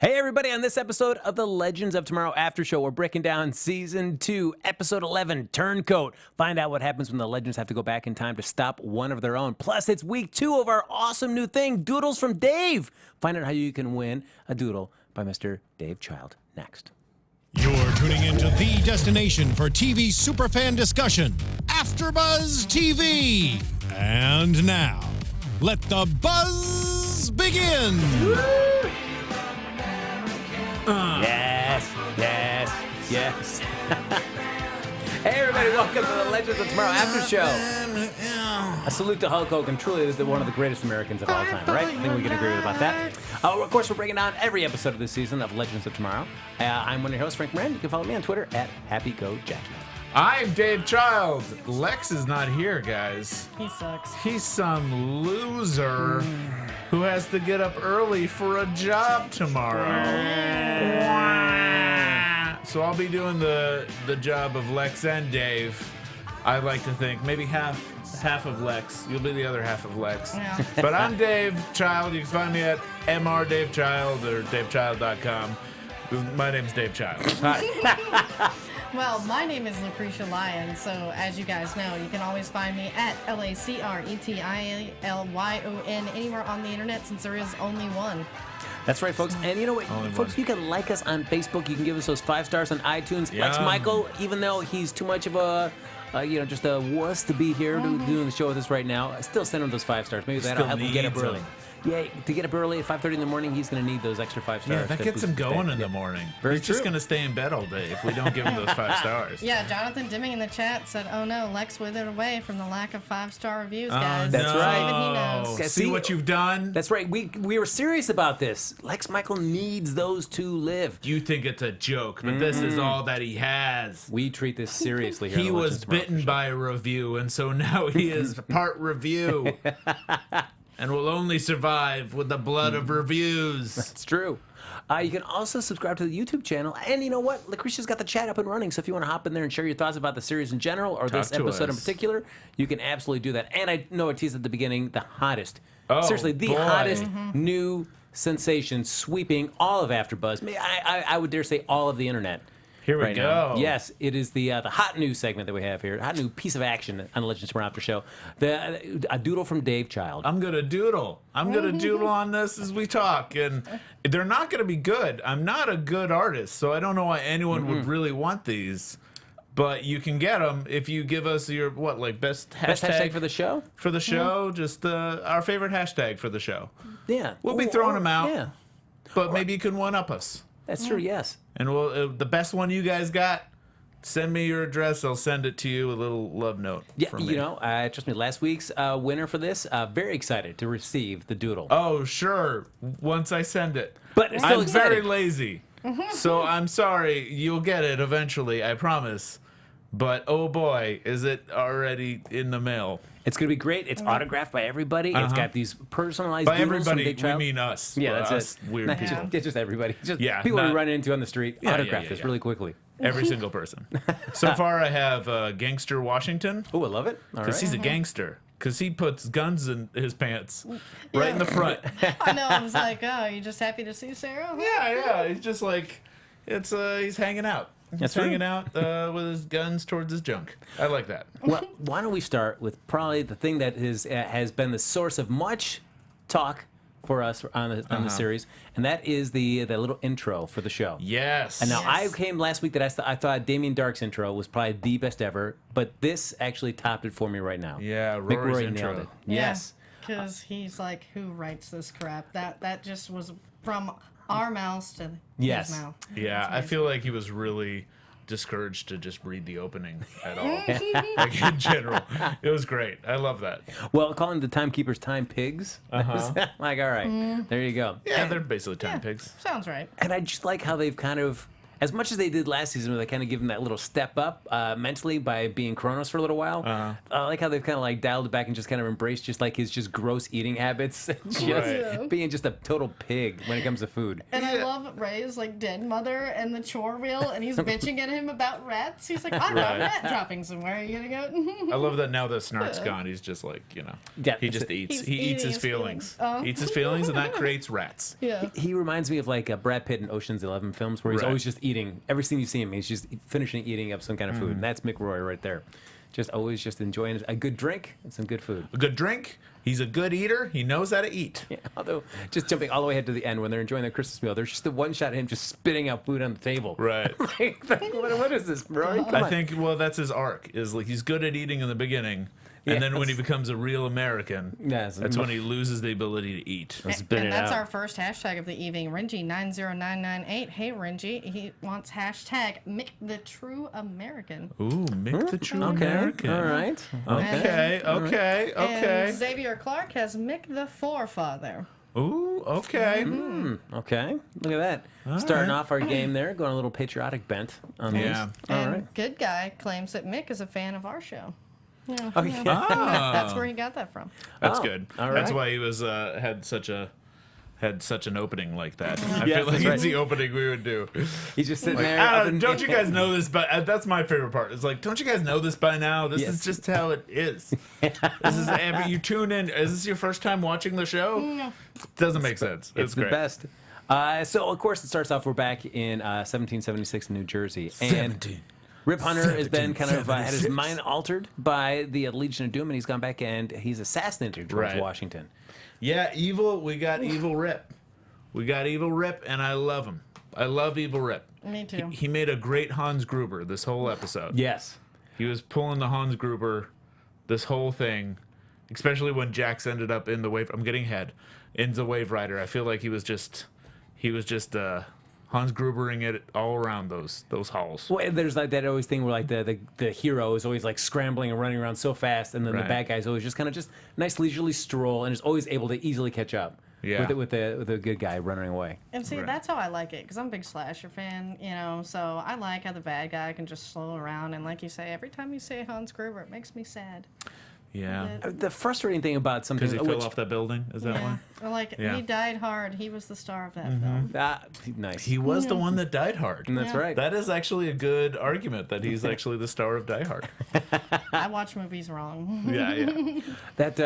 Hey everybody, on this episode of the Legends of Tomorrow After Show, we're breaking down Season 2, Episode 11, Turncoat. Find out what happens when the Legends have to go back in time to stop one of their own. Plus, it's week 2 of our awesome new thing, Doodles from Dave. Find out how you can win a doodle by Mr. Dave Child next. You're tuning into the destination for TV superfan discussion, AfterBuzz TV. And now, let the buzz begin. Yes. Hey everybody, welcome to the Legends of Tomorrow After Show. A salute to Hulk Hogan, truly one of the greatest Americans of all time, right? I think we can agree about that. Of course, we're breaking down every episode of this season of Legends of Tomorrow. I'm one of your hosts, Frank Moran. You can follow me on Twitter at HappyGoJackie. I'm Dave Child. Lex is not here, guys. He sucks. He's some loser who has to get up early for a job tomorrow. So I'll be doing the job of Lex and Dave. I like to think maybe half of Lex. You'll be the other half of Lex. Yeah. But I'm Dave Child. You can find me at mrdavechild or davechild.com. My name's Dave Child. Hi. Well, my name is Lacretia Lyon, so as you guys know, you can always find me at LACRETILYON anywhere on the internet since there is only one. That's right, folks. And you know what, folks, you can like us on Facebook. You can give us those 5 stars on iTunes. Yeah. Lex Michael, even though he's too much of a, just a wuss to be here doing the show with us right now, still send him those 5 stars. Maybe that'll help him get up early. Yeah, to get up early at 5:30 in the morning, he's going to need those extra 5 stars. Yeah, that gets him going in the morning. He's just going to stay in bed all day if we don't give him those 5 stars. Yeah, Jonathan Dimming in the chat said, "Oh no, Lex withered away from the lack of 5-star reviews, guys." That's right. Even he knows. See what you've done? That's right. We were serious about this. Lex Michael needs those to live. You think it's a joke, but this is all that he has. We treat this seriously here. He was bitten by a review, and so now he is part review. And will only survive with the blood of reviews. It's true. You can also subscribe to the YouTube channel. And you know what? Lucretia's got the chat up and running. So if you want to hop in there and share your thoughts about the series in general or this episode in particular, you can absolutely do that. And I know I teased at the beginning, the hottest, seriously, the hottest new sensation sweeping all of AfterBuzz. I would dare say all of the internet. Here we right go. Now. Yes, it is the hot news segment that we have here. Hot new piece of action on the Legends Tomorrow After Show. A doodle from Dave Child. I'm going to doodle. I'm going to doodle on this as we talk. And they're not going to be good. I'm not a good artist, so I don't know why anyone would really want these. But you can get them if you give us your, best hashtag for the show? For the show, just our favorite hashtag for the show. Yeah. We'll be throwing them out. Yeah. But maybe you can one-up us. That's true, yes. And we'll, the best one you guys got, send me your address. I'll send it to you, a little love note. Yeah, from me. Trust me, last week's winner for this, very excited to receive the doodle. Oh, sure. Once I send it. But still I'm excited. very lazy. So I'm sorry. You'll get it eventually, I promise. But oh boy, is it already in the mail. It's going to be great. It's autographed by everybody. It's got these personalized By doodles everybody, from Big Child. we mean us. Yeah, that's us it. weird Not people. It's just everybody. Just people not- we run into on the street. Autograph this really quickly. Every single person. So far, I have Gangster Washington. Oh, I love it. All Because right. he's a gangster. Because he puts guns in his pants right in the front. I know. I was like, "Oh, you just happy to see Sarah?" Yeah. He's just like, he's hanging out. That's He's hanging out with his guns towards his junk. I like that. Well, why don't we start with probably the thing that has been the source of much talk for us on the series, and that is the little intro for the show. Yes. And now I came last week that I thought Damien Dark's intro was probably the best ever, but this actually topped it for me right now. Yeah, McRory Rory's intro. nailed it. Yeah. Yes. Because he's like, "Who writes this crap?" That just was from our mouths to Yes. his mouth. Yeah, I feel like he was really discouraged to just read the opening at all. Like in general. It was great. I love that. Well, calling the timekeepers time pigs. Like, all right, there you go. Yeah, they're basically time pigs. Sounds right. And I just like how they've kind of, as much as they did last season, where they kind of give him that little step up mentally by being Kronos for a little while. I like how they've kind of like dialed it back and just kind of embraced just like his just gross eating habits, just being just a total pig when it comes to food. And I love Ray's like dead mother and the chore wheel, and he's bitching at him about rats. He's like, I got rat droppings somewhere. Are you gonna go? I love that now that Snark's gone, he's just like, he just eats. He eats his feelings. Eats his feelings, and that creates rats. Yeah. He reminds me of like Brad Pitt in Ocean's 11 films, where he's always just eating. Every scene you see him, he's just finishing eating up some kind of food, and that's Mick Roy right there. Just always just enjoying a good drink and some good food. A good drink. He's a good eater. He knows how to eat. Yeah, although, just jumping all the way ahead to the end, when they're enjoying their Christmas meal, there's just the one shot of him just spitting out food on the table. Right. Like, what is this, bro? I think, well, that's his arc. Is like he's good at eating in the beginning, and then when he becomes a real American, that's when he loses the ability to eat. And that's our first hashtag of the evening. Renji90998. Hey, Renji. He wants hashtag Mick the True American. Ooh, Mick the True American. All right. Okay. And Xavier Clark has Mick the Forefather. Ooh, okay. Okay. Look at that. Starting off our game there, going a little patriotic bent on these. Yeah. And Good Guy claims that Mick is a fan of our show. Yeah, that's where he got that from. That's good. All That's right. why he was had such an opening like that. I Yes, feel like that's it's right. the opening we would do. He's just sitting Like, there. don't you guys know this? But that's my favorite part. It's like, don't you guys know this by now? This is just how it is. This is you tune in. Is this your first time watching the show? No. Doesn't make sense. It's the great. best. So, of course, it starts off, we're back in 1776 in New Jersey. And Rip Hunter has been kind of had his mind altered by the Legion of Doom, and he's gone back and he's assassinated George Washington. Yeah, evil. We got evil Rip. We got evil Rip, and I love him. I love evil Rip. Me too. He made a great Hans Gruber this whole episode. Yes. He was pulling the Hans Gruber this whole thing, especially when Jax ended up in the wave. I'm getting ahead. In the Wave Rider, I feel like he was just Hans Grubering it all around those halls. Well, there's like that always thing where like the hero is always like scrambling and running around so fast, and then the bad guy is always just kind of just nice leisurely stroll and is always able to easily catch up. Yeah. With the good guy running away. And see, that's how I like it, because I'm a big slasher fan, so I like how the bad guy can just slow around, and like you say, every time you say Hans Gruber, it makes me sad. Yeah. The frustrating thing about something... Because he fell off that building? Is that why? Like, he died hard. He was the star of that film. Nice. He was the one that died hard. And that's right. That is actually a good argument that he's actually the star of Die Hard. I watch movies wrong. Yeah. That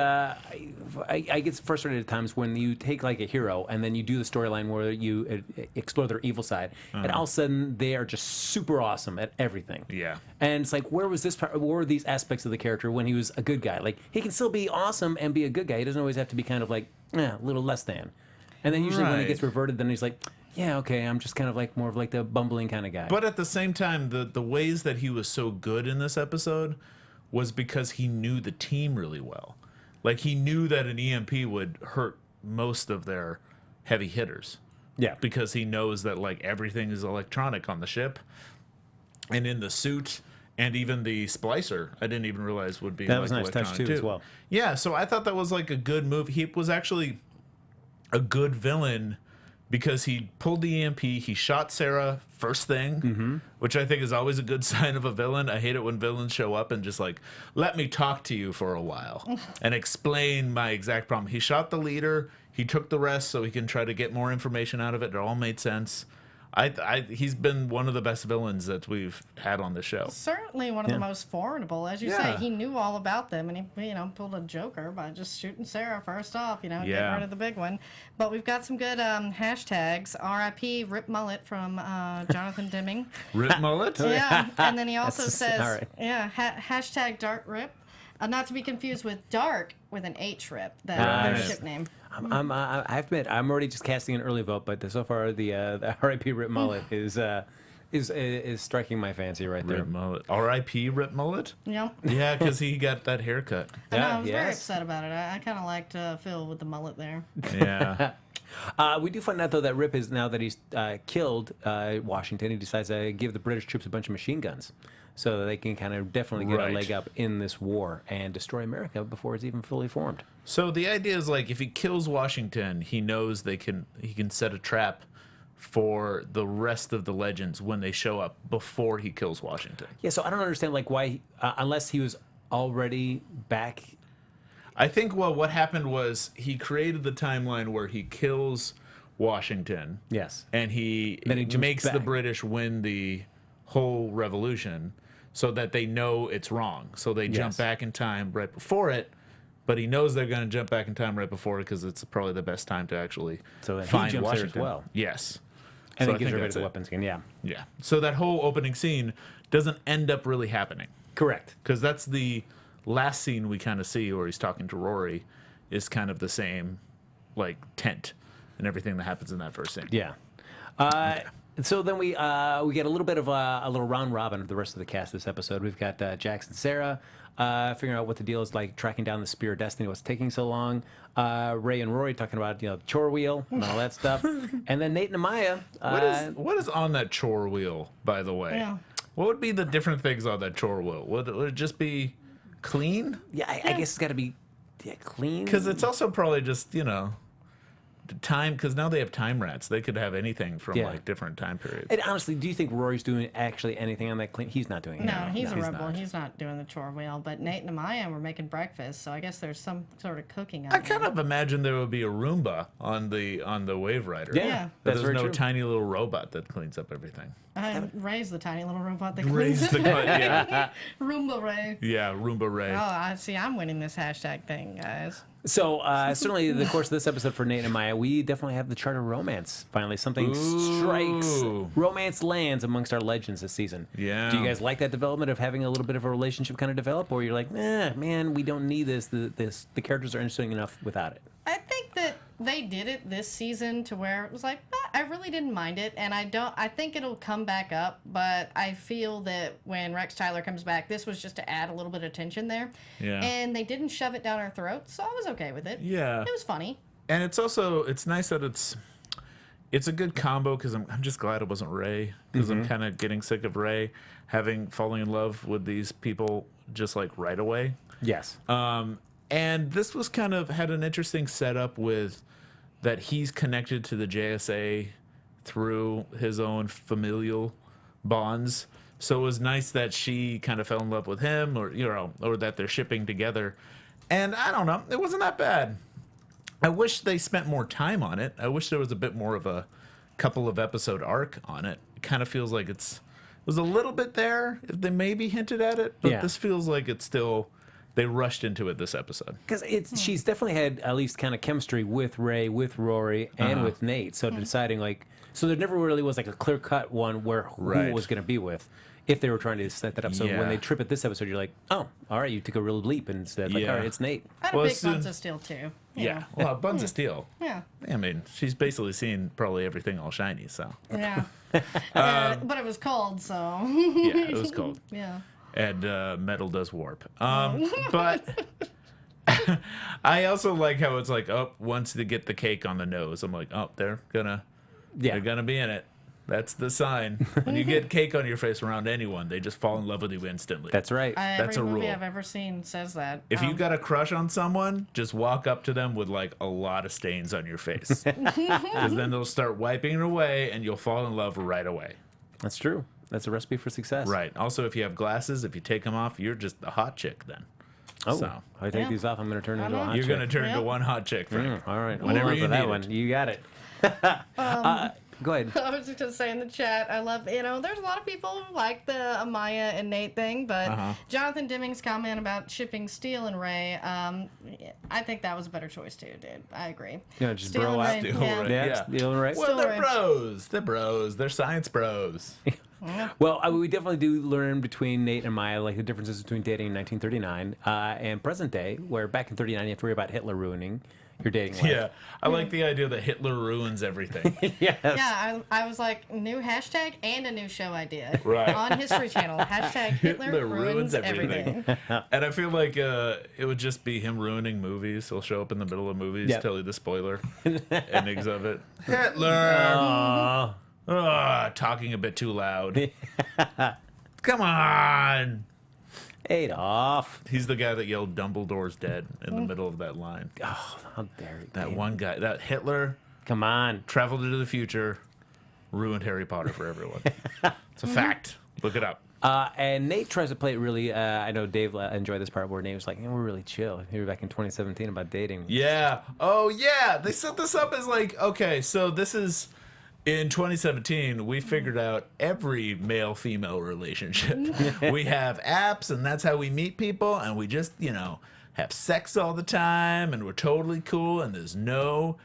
I get frustrated at times when you take like a hero and then you do the storyline where you explore their evil side, and all of a sudden they are just super awesome at everything. Yeah. And it's like, where was this part? Where were these aspects of the character when he was a good guy? Like, he can still be awesome and be a good guy. He doesn't always have to be kind of like a little less than. And then usually when he gets reverted, then he's like, yeah, okay, I'm just kind of like more of like the bumbling kind of guy. But at the same time, the ways that he was so good in this episode was because he knew the team really well. Like, he knew that an EMP would hurt most of their heavy hitters. Yeah. Because he knows that, like, everything is electronic on the ship and in the suit, and even the splicer, I didn't even realize would be That like was a nice touch, electronic too, as well. Yeah, so I thought that was like a good move. He was actually a good villain because he pulled the EMP, he shot Sarah first thing, which I think is always a good sign of a villain. I hate it when villains show up and just like, let me talk to you for a while and explain my exact problem. He shot the leader, he took the rest so he can try to get more information out of it. It all made sense. He's been one of the best villains that we've had on the show. Certainly one of the most formidable. As you say, he knew all about them, and he pulled a Joker by just shooting Sarah first off, getting rid of the big one. But we've got some good hashtags. RIP Rip Mullet from Jonathan Deming. Rip Mullet? Yeah, and then he also That's says, all right. hashtag Dark Rip. Not to be confused with Dark with an H Rip, their ship name. I have to admit, I'm already just casting an early vote, but so far the R.I.P. Rip Mullet is striking my fancy right there. Rip Mullet. R.I.P. Rip Mullet? Yep. Yeah, because he got that haircut. I know, I was very upset about it. I kind of liked Phil with the mullet there. Yeah. We do find out, though, that Rip is, now that he's killed Washington, he decides to give the British troops a bunch of machine guns so that they can kind of definitely get a leg up in this war and destroy America before it's even fully formed. So the idea is, like, if he kills Washington, he knows he can set a trap for the rest of the legends when they show up before he kills Washington. Yeah, so I don't understand like why, unless he was already back. I think what happened was he created the timeline where he kills Washington. Yes. And then he makes the back. British win the whole revolution so that they know it's wrong. So they jump back in time right before it, but he knows they're going to jump back in time right before it because it's probably the best time to actually find he jumps Washington. There as well. Yes. And So then I gives think everybody that's the it. weapons again, yeah. Yeah. So that whole opening scene doesn't end up really happening. Correct. Because that's the last scene we kind of see where he's talking to Rory is kind of the same, like, tent and everything that happens in that first scene. Yeah. So then we get a little bit of a little round robin of the rest of the cast this episode. We've got Jax and Sarah figuring out what the deal is, like tracking down the Spear of Destiny, what's taking so long. Ray and Rory talking about the chore wheel and all that stuff. And then Nate and Amaya. What is on that chore wheel, by the way? Yeah. What would be the different things on that chore wheel? Would it just be clean? Yeah, I guess it's got to be clean. Because it's also probably just, the time, because now they have time rats. They could have anything from like different time periods. And honestly, do you think Rory's doing actually anything on that clean? He's not doing anything. No, he's a rebel. not. He's not doing the chore wheel. But Nate and Amaya were making breakfast, so I guess there's some sort of cooking. I kind of imagine there would be a Roomba on the Wave Rider. Yeah, But that's there's very no true. tiny little robot that cleans up everything. Ray's the tiny little robot that Raise cleans the it. yeah, Roomba Ray. yeah, Roomba Ray. Oh, I see. I'm winning this hashtag thing, guys. So certainly, the course of this episode for Nate and Maya, we definitely have the chart of romance. Finally, something strikes. Romance lands amongst our legends this season. Yeah. Do you guys like that development of having a little bit of a relationship kind of develop, or you're like, man, we don't need this. The characters are interesting enough without it. I think that they did it this season to where it was like, I really didn't mind it, and I think it'll come back up, but I feel that when Rex Tyler comes back, this was just to add a little bit of tension there. Yeah. And they didn't shove it down our throats, so I was okay with it. Yeah. It was funny. And it's nice that it's a good combo because I'm just glad it wasn't Ray because I'm kind of getting sick of Ray falling in love with these people just like right away. Yes. And this was kind of had an interesting setup with that he's connected to the JSA through his own familial bonds. So it was nice that she kind of fell in love with him or that they're shipping together. And I don't know, it wasn't that bad. I wish they spent more time on it. I wish there was a bit more of a couple of episode arc on it. It kind of feels like it was a little bit there if they maybe hinted at it, but this feels like it's still they rushed into it this episode. Because she's definitely had at least kind of chemistry with Ray, with Rory, and with Nate. So deciding so there never really was like a clear cut one where who was going to be with. If they were trying to set that up. So when they trip at this episode, you're like, oh, all right, you took a real leap and said, all right, it's Nate. I had a big Buns of Steel, too. Yeah. Well, Buns of Steel. Yeah. I mean, she's basically seen probably everything all shiny, so. Yeah. But it was cold, so. Yeah, it was cold. Yeah. And metal does warp. But I also like how it's like, once they get the cake on the nose, I'm like, they're gonna be in it. That's the sign. When you get cake on your face around anyone, they just fall in love with you instantly. That's right. That's a Every movie rule. I've ever seen says that. If you got a crush on someone, just walk up to them with like a lot of stains on your face. Because then they'll start wiping it away and you'll fall in love right away. That's true. That's a recipe for success. Right. Also, if you have glasses, if you take them off, you're just a hot chick then. Oh, So, if I take these off, I'm going to turn into a hot you're chick. going to turn into one hot chick, Frank. All right. Whenever Well, you for that need one. it. You got it. Go ahead. I was just going to say in the chat, I love, there's a lot of people who like the Amaya and Nate thing, but Jonathan Dimming's comment about shipping Steel and Ray, I think that was a better choice too, dude. I agree. Yeah, just Steel bro and out. Ray, Steel yeah. Ray. Yeah, Yeah. Steel and Ray. Well, Still they're right. bros. They're bros. They're science bros. Well, we definitely do learn between Nate and Maya, like the differences between dating in 1939 and present day, where back in 39 you have to worry about Hitler ruining your dating life. Yeah. I like the idea that Hitler ruins everything. Yes. Yeah, I was like, new hashtag and a new show idea. Right. On History Channel. Hashtag Hitler ruins everything. And I feel like it would just be him ruining movies. He'll show up in the middle of movies, Yep. tell you the spoiler endings of it. Hitler! Talking a bit too loud. Come on! Adolf. He's the guy that yelled Dumbledore's dead in the middle of that line. Oh, how dare you. That one guy, that Hitler Come on. traveled into the future ruined Harry Potter for everyone. It's a fact. Look it up. And Nate tries to play it really. I know Dave enjoyed this part where Nate was like, "We're really chill." Here back in 2017 about dating. Yeah. Oh, yeah. They set this up as like, okay, so this is in 2017. We figured out every male-female relationship. We have apps, and that's how we meet people, and we just, have sex all the time, and we're totally cool, and there's no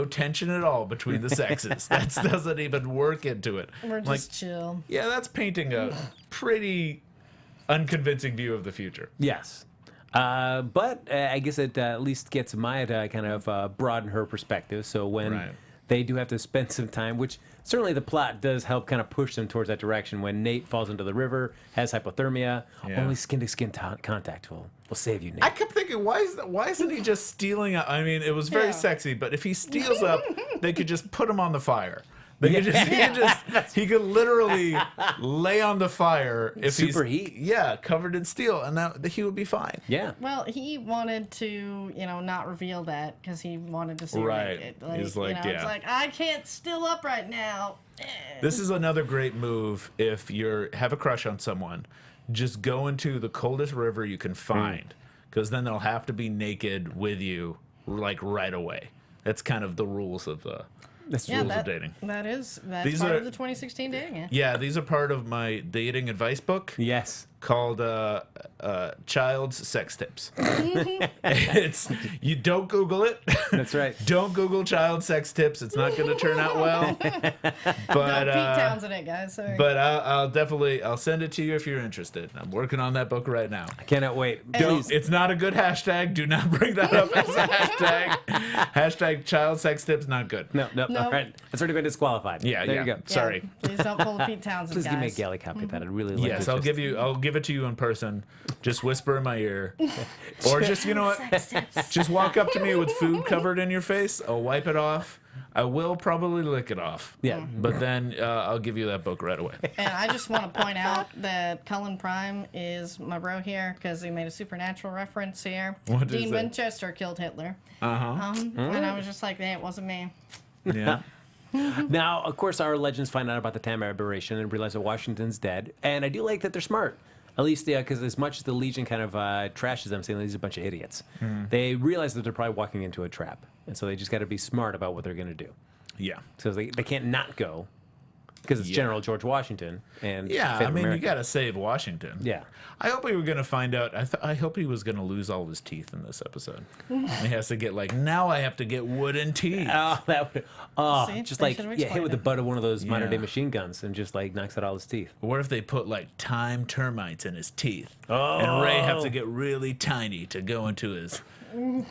tension at all between the sexes. That doesn't even work into it. We're just chill. Yeah, that's painting a pretty unconvincing view of the future. Yes. But I guess it at least gets Maya to kind of broaden her perspective. So when they do have to spend some time, which certainly the plot does help kind of push them towards that direction. When Nate falls into the river, has hypothermia, only skin-to-skin contact will save you, Nate. I kept thinking, why isn't he just stealing up? I mean, it was very sexy, but if he steals up, they could just put him on the fire. He could literally lay on the fire if Superheat. he's covered in steel, and that he would be fine. Yeah. Well, he wanted to, not reveal that because he wanted to see Right. He's like, it's like, I can't still up right now. This is another great move if you have a crush on someone. Just go into the coldest river you can find, because then they'll have to be naked with you like right away. That's kind of the rules of the rules of dating. That's These part are- of the 2016 dating. Yeah, these are part of my dating advice book. Yes. Called Child's Sex Tips. You don't Google it. That's right. Don't Google child sex tips. It's not going to turn out well. But No, Pete Townsend it, guys. Sorry. But I'll send it to you if you're interested. I'm working on that book right now. I cannot wait. It's not a good hashtag. Do not bring that up as a hashtag. Hashtag child sex tips, not good. No. All right. That's already been disqualified. Yeah, there you go. Sorry. Please don't pull a Pete Townsend, Please guys. give me a galley copy of that. I'd really like Yes, to. I'll give it to you in person. Just whisper in my ear. Or just, you know what? Just walk up to me with food covered in your face. I'll wipe it off. I will probably lick it off. Yeah. But then I'll give you that book right away. And I just want to point out that Cullen Prime is my bro here because he made a supernatural reference here. What is Dean it? Winchester killed Hitler. Uh-huh. And I was just like, hey, it wasn't me. Yeah. Now, of course, our legends find out about the time aberration and realize that Washington's dead. And I do like that they're smart. At least, because as much as the Legion kind of trashes them, saying these are a bunch of idiots, they realize that they're probably walking into a trap. And so they just got to be smart about what they're going to do. Yeah. So they can't not go, because it's General George Washington. And Yeah, fate I of mean, America. you got to save Washington. Yeah. I hope we were going to find out. I hope he was going to lose all his teeth in this episode. He has to get now I have to get wooden teeth. Oh, that would, See, just they like, should've hit with explained the it. butt of one of those modern day Yeah. machine guns and just knocks out all his teeth. What if they put time termites in his teeth? And Ray have to get really tiny to go into his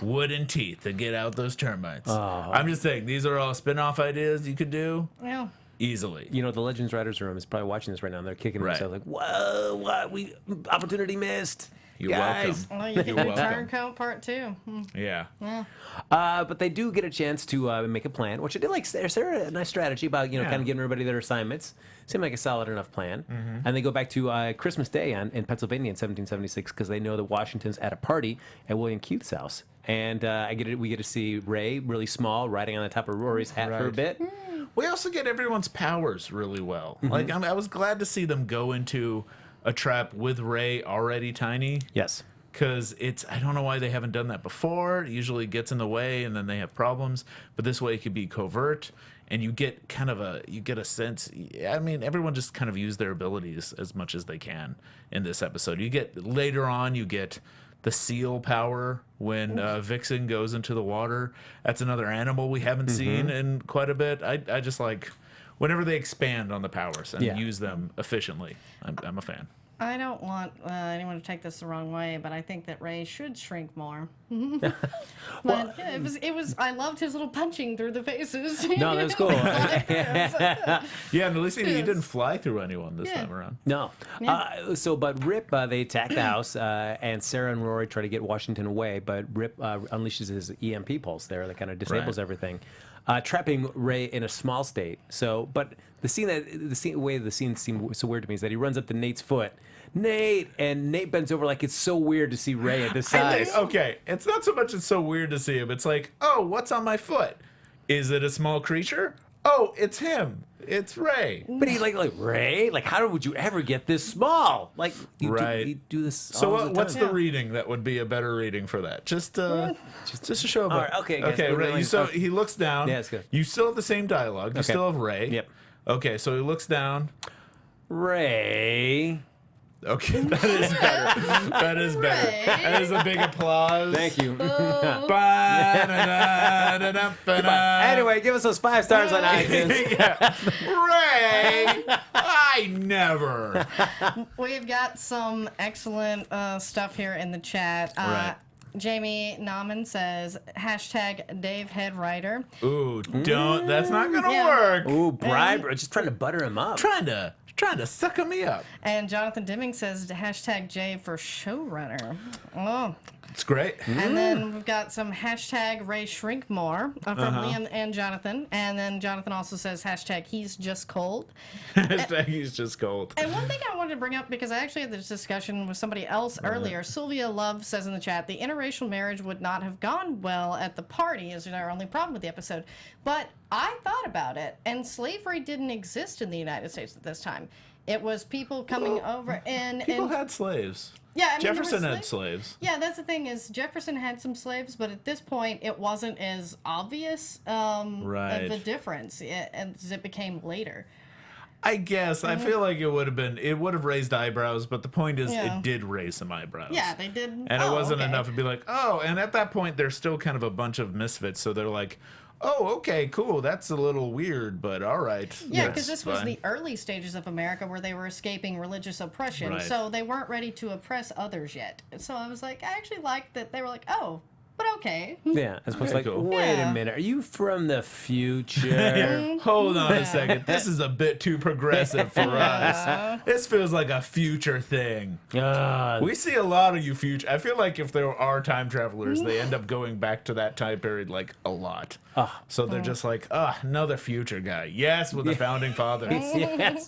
wooden teeth to get out those termites. I'm just saying, these are all spin-off ideas you could do Yeah. easily. You know, the Legends Writers Room is probably watching this right now, and they're kicking themselves like, whoa, what? Opportunity missed. You're Guys. welcome. Well, you You're can do welcome. Turncoat Part 2. Yeah. But they do get a chance to make a plan, which I did like. Sarah, a nice strategy about kind of giving everybody their assignments. Seemed like a solid enough plan. And they go back to Christmas Day in Pennsylvania in 1776 because they know that Washington's at a party at William Keith's house. And we get to see Ray, really small, riding on the top of Rory's hat for a bit. We also get everyone's powers really well. I was glad to see them go into a trap with Ray already tiny. Yes. Because I don't know why they haven't done that before. It usually gets in the way and then they have problems. But this way it could be covert and you get a sense. I mean, everyone just kind of used their abilities as much as they can in this episode. Later on, you get the seal power when Vixen goes into the water. That's another animal we haven't seen in quite a bit. I just like whenever they expand on the powers and use them efficiently. I'm a fan. I don't want anyone to take this the wrong way, but I think that Ray should shrink more. But yeah, it was. I loved his little punching through the faces. No, that was cool. Yeah, and at least he didn't fly through anyone this time around. No. But Rip, they attack the house, and Sarah and Rory try to get Washington away, but Rip unleashes his EMP pulse there that kind of disables everything, trapping Ray in a small state. So, but the way the scene seemed so weird to me is that he runs up to Nate's foot. Nate bends over like it's so weird to see Ray at this size. Okay, it's not so much it's so weird to see him. It's like, oh, what's on my foot? Is it a small creature? oh, it's him. It's Ray. But he like Ray? Like, how would you ever get this small? Like, you do this. So what's the reading that would be a better reading for that? Just a show. All right, okay, guys, okay. Ray, he looks down. Yeah, it's good. You still have the same dialogue. You still have Ray. Yep. Okay, so he looks down. Ray. Okay, that is better. That is better. That is a big applause. Thank you. Anyway, give us those 5 stars on iTunes. Ray, I never. We've got some excellent stuff here in the chat. Right. Jamie Nauman says, #Dave Head Writer. Ooh, don't. That's not going to work. Ooh, bribe. Just trying to butter him up. Trying to sucker me up. And Jonathan Dimming says, #J for showrunner. Oh. It's great. And then we've got some #Ray Shrink More from Liam and Jonathan. And then Jonathan also says, #He's Just Cold. He's just cold. And one thing I wanted to bring up, because I actually had this discussion with somebody else earlier. Sylvia Love says in the chat, the interracial marriage would not have gone well at the party, is our only problem with the episode. But I thought about it, and slavery didn't exist in the United States at this time. It was people coming over and... People had slaves. Yeah, I mean, Jefferson had slaves. Yeah, that's the thing is Jefferson had some slaves, but at this point it wasn't as obvious the difference as it became later. I guess. I feel like it would have raised eyebrows, but the point is it did raise some eyebrows. Yeah, they did. And it wasn't enough to be like, oh, and at that point they're still kind of a bunch of misfits, so they're like, oh, okay, cool, that's a little weird, but all right. Yeah, because this was the early stages of America where they were escaping religious oppression, so they weren't ready to oppress others yet. So I was like, I actually liked that they were like, oh, but okay. Yeah, as opposed to like, wait a minute, are you from the future? Hold on a second, this is a bit too progressive for us. This feels like a future thing. We see a lot of you future. I feel like if there are time travelers, they end up going back to that time period like a lot. So they're just like, another future guy. Yes, with the founding fathers.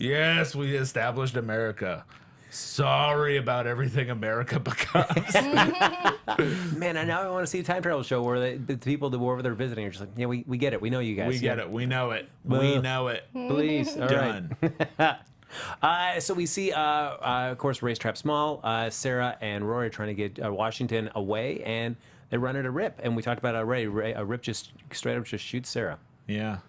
Yes, we established America. Sorry about everything America becomes. Man, now I want to see a time travel show where the people that were over there visiting are just like, yeah, we get it. We know you guys. We get it. We know it. We know it. Please. All Done. Right. So we see, of course, Racetrap Small, Sarah and Rory are trying to get Washington away, and they run into Rip. And we talked about already. Rip just straight up just shoots Sarah. Yeah.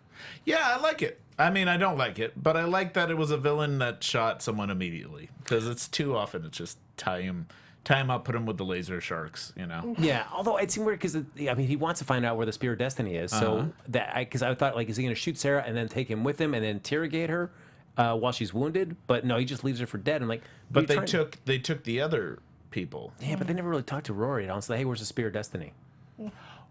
Yeah, I like it. I mean, I don't like it, but I like that it was a villain that shot someone immediately. Because it's too often it's just tie him up, put him with the laser sharks, you know? Yeah, although it seemed weird because, I mean, he wants to find out where the Spear of Destiny is. So, because I thought, like, is he going to shoot Sarah and then take him with him and then interrogate her while she's wounded? But no, he just leaves her for dead. I'm like, but they took the other people. Yeah, but they never really talked to Rory at all. So, hey, where's the Spear of Destiny?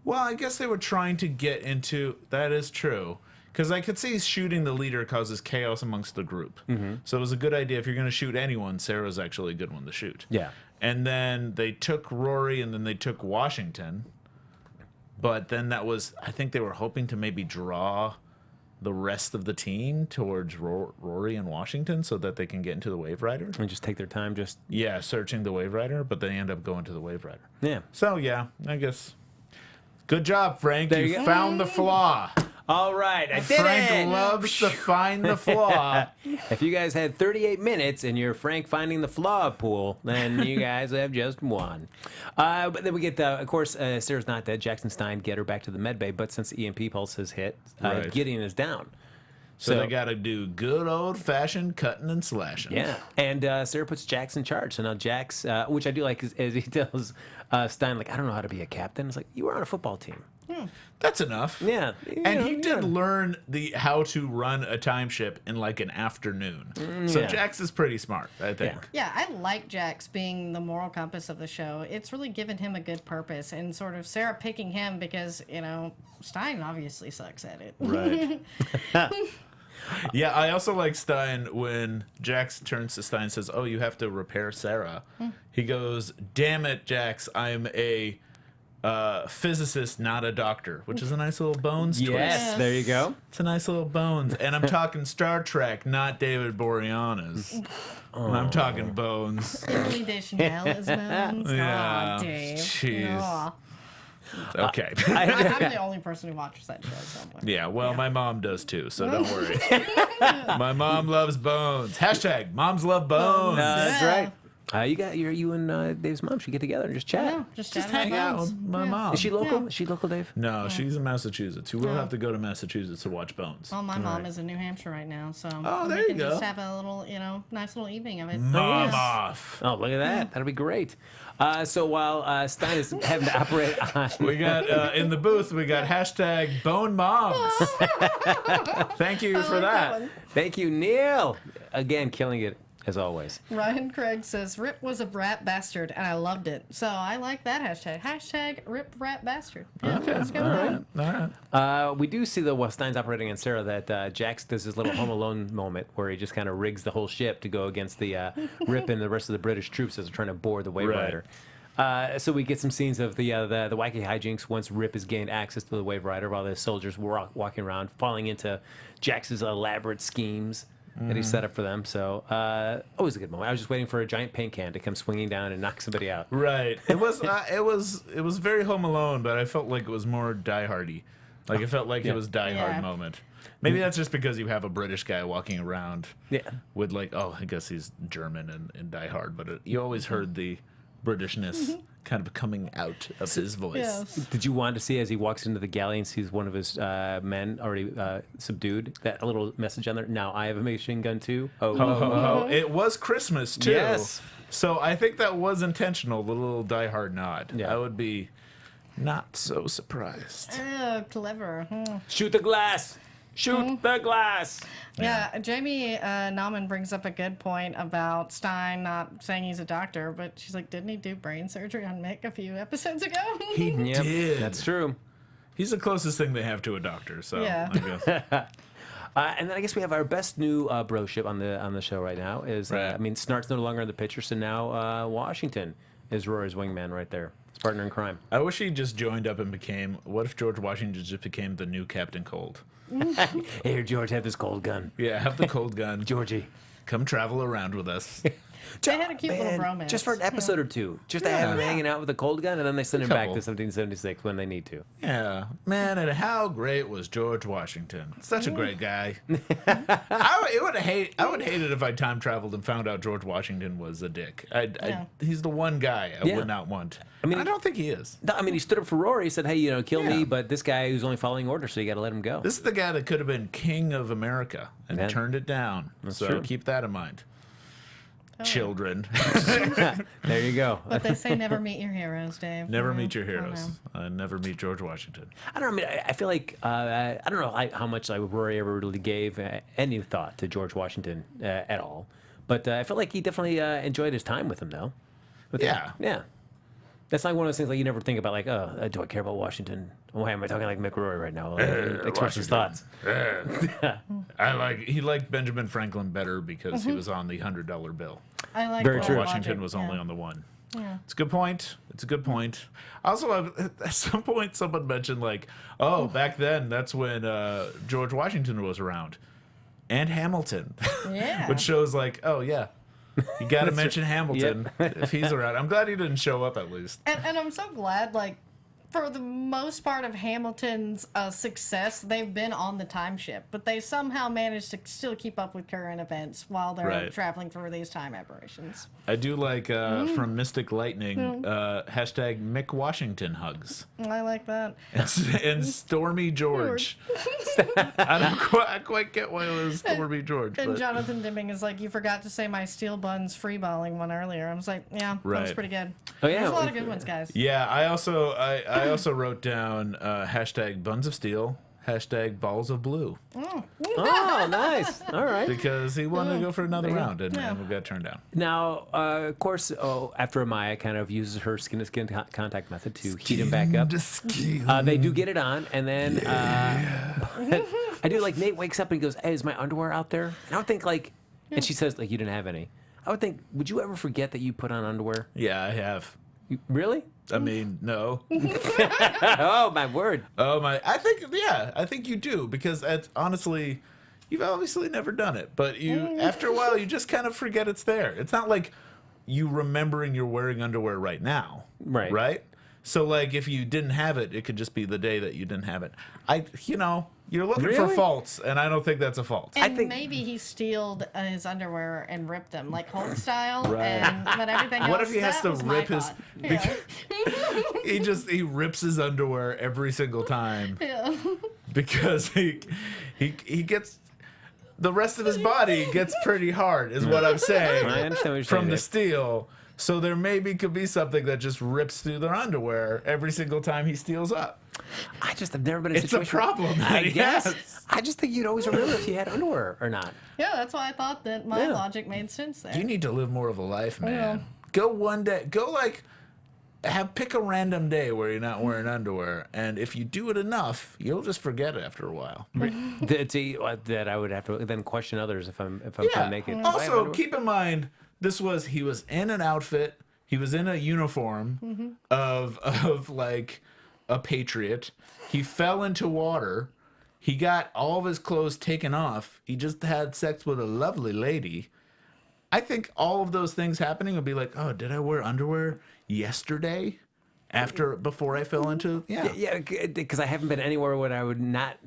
Well, I guess they were trying to get into, that is true. Because I could see shooting the leader causes chaos amongst the group. So it was a good idea. If you're going to shoot anyone, Sarah's actually a good one to shoot. Yeah. And then they took Rory and then they took Washington. But then that was, I think they were hoping to maybe draw the rest of the team towards Rory and Washington so that they can get into the Wave Rider. And just take their time searching the Wave Rider, but they end up going to the Wave Rider. Yeah. So, yeah, I guess. Good job, Frank. You found the flaw. All right, I did Frank it. loves to find the flaw. If you guys had 38 minutes in your Frank finding the flaw pool, then you guys have just won. But then we get, of course, Sarah's not dead. Jackson Stein get her back to the med bay, but since the EMP pulse has hit, Gideon is down. So they got to do good old-fashioned cutting and slashing. Yeah, and Sarah puts Jax in charge. So now Jax, which I do like, is he tells Stein, like, I don't know how to be a captain. It's like, you were on a football team. That's enough. Yeah. And he did learn how to run a time ship in like an afternoon. So Jax is pretty smart, I think. Yeah, I like Jax being the moral compass of the show. It's really given him a good purpose, and sort of Sarah picking him because, Stein obviously sucks at it. Right. Yeah, I also like Stein when Jax turns to Stein and says, oh, you have to repair Sarah. He goes, damn it, Jax, I'm a physicist, not a doctor, which is a nice little Bones twist. Yes, there you go. It's a nice little Bones. And I'm talking Star Trek, not David Boreanaz. I'm talking Bones. Billy Deschanel is Bones. Yeah. Aw, Dave. Jeez. Aw. Okay. I'm the only person who watches that show. So Yeah, well, my mom does too, so don't worry. My mom loves bones. Hashtag moms love bones. That's right. You and Dave's mom should get together and just chat. Yeah, just Hang out with my mom. Is she local? Is she local, Dave? No, she's in Massachusetts. You will have to go to Massachusetts to watch Bones. Well, my mom is in New Hampshire right now, so there we you can go. just have a little, nice little evening of it. Mom off. Oh, look at that. That'll be great. So while Stein is having to operate on... We got, in the booth, we got hashtag Bone Moms. Thank you for that. Thank you, Neil. Again, killing it, as always. Ryan Craig says, Rip was a brat bastard, and I loved it. So I like that hashtag. Hashtag Rip Rat Bastard. Yeah, let's go, Ryan. All right. We do see, though, while Stein's operating on Sarah, that Jax does his little Home Alone moment where he just kind of rigs the whole ship to go against the Rip and the rest of the British troops as they're trying to board the Wave Rider. So we get some scenes of the wacky hijinks once Rip has gained access to the Wave Rider while the soldiers were walking around, falling into Jax's elaborate schemes that he set up for them. So always a good moment. I was just waiting for a giant paint can to come swinging down and knock somebody out. Right. It was very Home Alone, but I felt like it was more Die Hardy. Like it felt like it was Die Hard moment. Maybe that's just because you have a British guy walking around with like, I guess he's German and Die Hard, but you always heard the Britishness kind of coming out of his voice. Yes. Did you want to see as he walks into the galley and sees one of his men already subdued, that little message on there? Now I have a machine gun too. Ho, ho, ho. It was Christmas too. Yes. So I think that was intentional, the little Die Hard nod. Yeah. I would be not so surprised. Oh, clever. Shoot the glass. Shoot the glass. Yeah, Jamie Nauman brings up a good point about Stein not saying he's a doctor, but she's like, didn't he do brain surgery on Mick a few episodes ago? He did. That's true. He's the closest thing they have to a doctor, so Yeah. I guess. And then I guess we have our best new bro ship on the show right now. Right. Snart's no longer in the picture, so now Washington is Rory's wingman right there. His partner in crime. I wish he just joined up and became. What if George Washington just became the new Captain Cold? Here, George, have this cold gun. Yeah, have the cold gun. Georgie. Come travel around with us. They had a cute little bromance. Just for an episode or two. Just to have him hanging out with a cold gun, and then they send him back to couple. 1776 when they need to. Yeah, man, and how great was George Washington? Such a great guy. I would hate it if I time traveled and found out George Washington was a dick. He's the one guy I would not want. I mean, I don't think he is. No, I mean, he stood up for Rory. He said, hey, kill me, but this guy who's only following orders, so you got to let him go. This is the guy that could have been king of America and turned it down. So true. keep that in mind. Children. There you go. But they say never meet your heroes, Dave. Never meet your heroes. Never meet George Washington. I don't know. I mean, I feel like I don't know how much Rory ever really gave any thought to George Washington at all. But I feel like he definitely enjoyed his time with him, though. Yeah. Yeah. That's like one of those things like you never think about, like, oh, do I care about Washington? Why am I talking like Mick Rory right now? Express his thoughts. He liked Benjamin Franklin better because he was on the $100 bill. I like Very that true. Washington logic, was only on the one. Yeah. It's a good point. It's a good point. Also, at some point, someone mentioned, like, back then, that's when George Washington was around. And Hamilton. Yeah. Which shows, like, you got to mention Hamilton if he's around. I'm glad he didn't show up, at least. And I'm so glad, like, for the most part of Hamilton's success, they've been on the time ship, but they somehow managed to still keep up with current events while they're traveling through these time aberrations. I do like from Mystic Lightning hashtag Mick Washington hugs I like that. and Stormy George. I don't quite get why it was Stormy George. And But Jonathan Dimming is like, you forgot to say my steel buns freeballing one earlier. I was like, that was pretty good. Oh, yeah. There's a lot of good ones, guys. yeah, I also wrote down hashtag Buns of Steel, hashtag Balls of Blue, Oh, nice. All right. because he wanted to go for another round and we got turned down. Now, of course, after Amaya kind of uses her skin-to-skin contact method to heat him back up, they do get it on, and then I do like Nate wakes up and he goes, "Hey, is my underwear out there?" And I would think and she says like, "You didn't have any." I would think, would you ever forget that you put on underwear? Yeah, I have. Really? I mean, no. Oh my word! Oh my! I think you do, because honestly, you've obviously never done it, but after a while you just kind of forget it's there. It's not like you remembering you're wearing underwear right now, Right. Right? So, like, if you didn't have it, it could just be the day that you didn't have it. You're looking for Really? faults, and I don't think that's a fault. And maybe he stealed his underwear and ripped them, like Hulk style. But everything else, What if he has to was my rip his? thought. Yeah. He rips his underwear every single time Yeah. because he gets. The rest of his body gets pretty hard, is what I'm saying. I understand what you're From saying. the steel. So there maybe could be something that just rips through their underwear every single time he steals up. I just have never been in a It's a situation. problem. I that he guess. has. I just think you'd always remember if you had underwear or not. Yeah, that's why I thought that my logic made sense there. You need to live more of a life, man. Go one day. Go pick a random day where you're not wearing underwear, and if you do it enough, you'll just forget it after a while. That I would have to then question others if I'm trying to make it. Also, keep in mind, he was in an outfit. He was in a uniform of like a patriot. He fell into water. He got all of his clothes taken off. He just had sex with a lovely lady. I think all of those things happening would be like, oh, did I wear underwear yesterday? Before I fell into Yeah, because I haven't been anywhere where I would not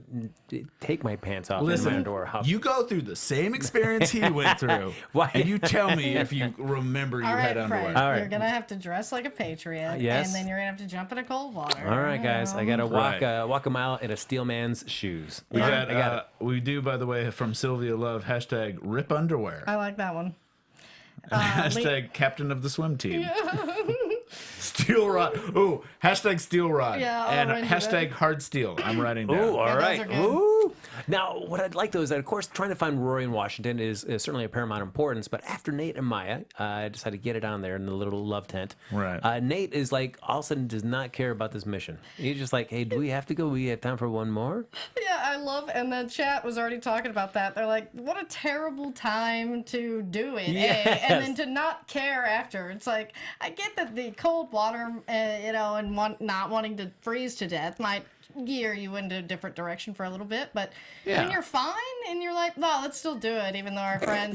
take my pants off in my underwear. You go through the same experience he went through, Why? and you tell me if you remember you All right, had underwear. Fred, All right. you're going to have to dress like a patriot, Yes. and then you're going to have to jump in a cold water. All right, guys, I gotta Right. walk a mile in a steel man's shoes. We All got, right, I got it. we do, by the way, from Sylvia Love, hashtag rip underwear. I like that one. Hashtag captain of the swim team. Steel rod. Oh, hashtag steel rod. Yeah, I'll and run you hashtag that. hard steel. I'm writing down. Ooh, all Yeah, those right. are good. Ooh. Now, what I'd like, though, is that, of course, trying to find Rory in Washington is certainly of paramount importance. But after Nate and Maya decided to get it on there in the little love tent, Right. Nate is like, all of a sudden, does not care about this mission. He's just like, hey, do we have to go? We have time for one more? Yeah, I love, and the chat was already talking about that. They're like, what a terrible time to do it, Yes. and then to not care after. It's like, I get that the cold water, and not wanting to freeze to death might gear you into a different direction for a little bit, but when you're fine and you're like, no, let's still do it, even though our friend,